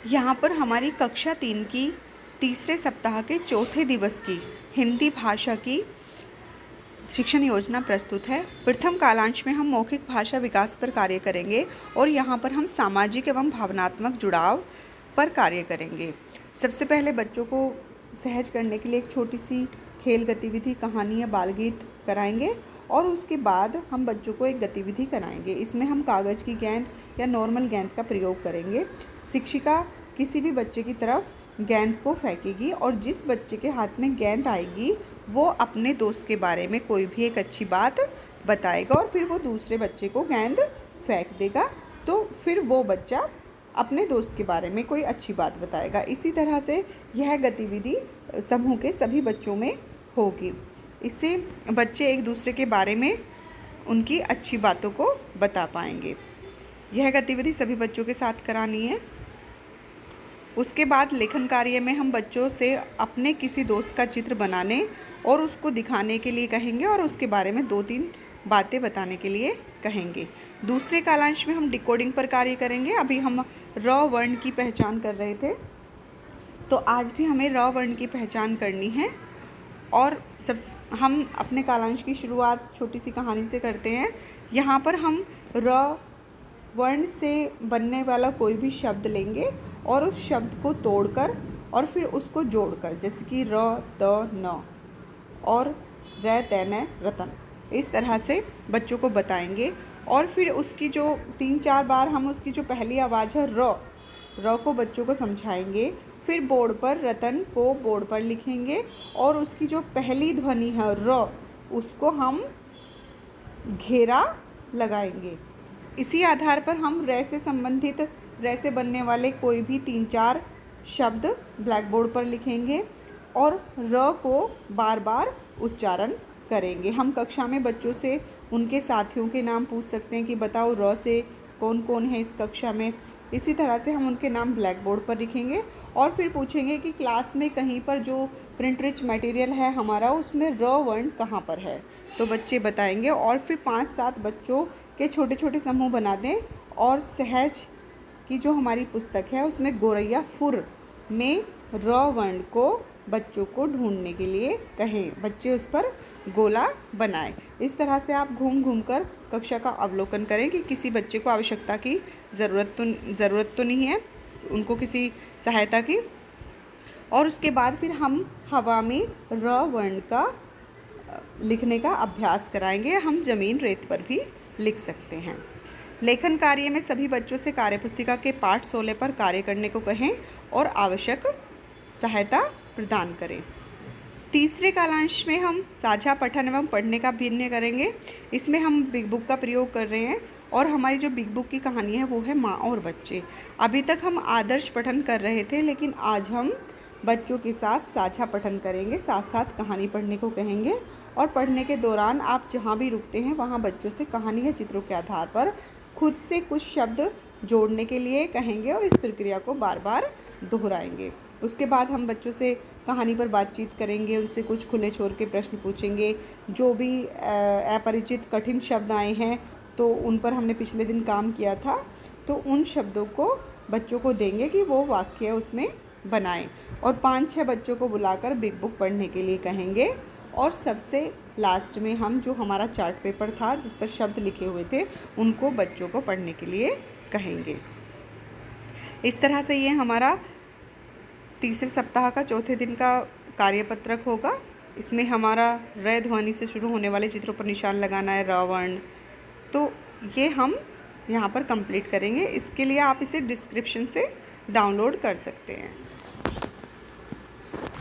यहाँ पर हमारी कक्षा 3 की तीसरे सप्ताह के चौथे दिवस की हिंदी भाषा की शिक्षण योजना प्रस्तुत है। प्रथम कालांश में हम मौखिक भाषा विकास पर कार्य करेंगे और यहाँ पर हम सामाजिक एवं भावनात्मक जुड़ाव पर कार्य करेंगे। सबसे पहले बच्चों को सहज करने के लिए एक छोटी सी खेल गतिविधि, कहानी या बाल गीत कराएंगे और उसके बाद हम बच्चों को एक गतिविधि कराएंगे। इसमें हम कागज़ की गेंद या नॉर्मल गेंद का प्रयोग करेंगे। शिक्षिका किसी भी बच्चे की तरफ गेंद को फेंकेगी और जिस बच्चे के हाथ में गेंद आएगी वो अपने दोस्त के बारे में कोई भी एक अच्छी बात बताएगा और फिर वो दूसरे बच्चे को गेंद फेंक देगा, तो फिर वो बच्चा अपने दोस्त के बारे में कोई अच्छी बात बताएगा। इसी तरह से यह गतिविधि समूह के सभी बच्चों में होगी। इससे बच्चे एक दूसरे के बारे में उनकी अच्छी बातों को बता पाएंगे। यह गतिविधि सभी बच्चों के साथ करानी है। उसके बाद लेखन कार्य में हम बच्चों से अपने किसी दोस्त का चित्र बनाने और उसको दिखाने के लिए कहेंगे और उसके बारे में 2-3 बातें बताने के लिए कहेंगे। दूसरे कालांश में हम डिकोडिंग पर कार्य करेंगे। अभी हम र वर्ण की पहचान कर रहे थे, तो आज भी हमें र वर्ण की पहचान करनी है। और हम अपने कालांश की शुरुआत छोटी सी कहानी से करते हैं। यहाँ पर हम र वर्ण से बनने वाला कोई भी शब्द लेंगे और उस शब्द को तोड़कर और फिर उसको जोड़कर, जैसे कि र त न और र तैन रतन, इस तरह से बच्चों को बताएंगे। और फिर उसकी जो 3-4 बार हम उसकी जो पहली आवाज़ है र को बच्चों को समझाएंगे। फिर बोर्ड पर रतन को बोर्ड पर लिखेंगे और उसकी जो पहली ध्वनि है र, उसको हम घेरा लगाएंगे। इसी आधार पर हम र से संबंधित, र से बनने वाले कोई भी 3-4 शब्द ब्लैक बोर्ड पर लिखेंगे और र को बार बार उच्चारण करेंगे। हम कक्षा में बच्चों से उनके साथियों के नाम पूछ सकते हैं कि बताओ र से कौन कौन है इस कक्षा में। इसी तरह से हम उनके नाम ब्लैक बोर्ड पर लिखेंगे और फिर पूछेंगे कि क्लास में कहीं पर जो प्रिंट रिच मटेरियल है हमारा, उसमें र वर्ण कहाँ पर है, तो बच्चे बताएंगे। और फिर 5-7 बच्चों के छोटे छोटे समूह बना दें और सहज की जो हमारी पुस्तक है उसमें गोरैया फुर में र वर्ण को बच्चों को ढूंढने के लिए कहें। बच्चे उस पर गोला बनाएं। इस तरह से आप घूम घूम कर कक्षा का अवलोकन करें कि किसी बच्चे को आवश्यकता की ज़रूरत तो नहीं है, उनको किसी सहायता की। और उसके बाद फिर हम हवा में र वर्ण का लिखने का अभ्यास कराएंगे। हम ज़मीन रेत पर भी लिख सकते हैं। लेखन कार्य में सभी बच्चों से कार्यपुस्तिका के पाठ 16 पर कार्य करने को कहें और आवश्यक सहायता प्रदान करें। तीसरे कालांश में हम साझा पठन एवं पढ़ने का अभिनय करेंगे। इसमें हम बिग बुक का प्रयोग कर रहे हैं और हमारी जो बिग बुक की कहानी है वो है माँ और बच्चे। अभी तक हम आदर्श पठन कर रहे थे, लेकिन आज हम बच्चों के साथ साझा पठन करेंगे, साथ साथ कहानी पढ़ने को कहेंगे। और पढ़ने के दौरान आप जहाँ भी रुकते हैं वहाँ बच्चों से कहानी या चित्रों के आधार पर खुद से कुछ शब्द जोड़ने के लिए कहेंगे और इस प्रक्रिया को बार बार दोहराएंगे। उसके बाद हम बच्चों से कहानी पर बातचीत करेंगे, उनसे कुछ खुले छोर के प्रश्न पूछेंगे। जो भी अपरिचित कठिन शब्द आए हैं तो उन पर हमने पिछले दिन काम किया था, तो उन शब्दों को बच्चों को देंगे कि वो वाक्य उसमें बनाएं। और 5-6 बच्चों को बुलाकर बिग बुक पढ़ने के लिए कहेंगे। और सबसे लास्ट में हम जो हमारा चार्ट पेपर था जिस पर शब्द लिखे हुए थे उनको बच्चों को पढ़ने के लिए कहेंगे। इस तरह से ये हमारा तीसरे सप्ताह का चौथे दिन का कार्यपत्रक होगा। इसमें हमारा र ध्वनि से शुरू होने वाले चित्रों पर निशान लगाना है, र वर्ण, तो ये हम यहाँ पर कंप्लीट करेंगे। इसके लिए आप इसे डिस्क्रिप्शन से डाउनलोड कर सकते हैं।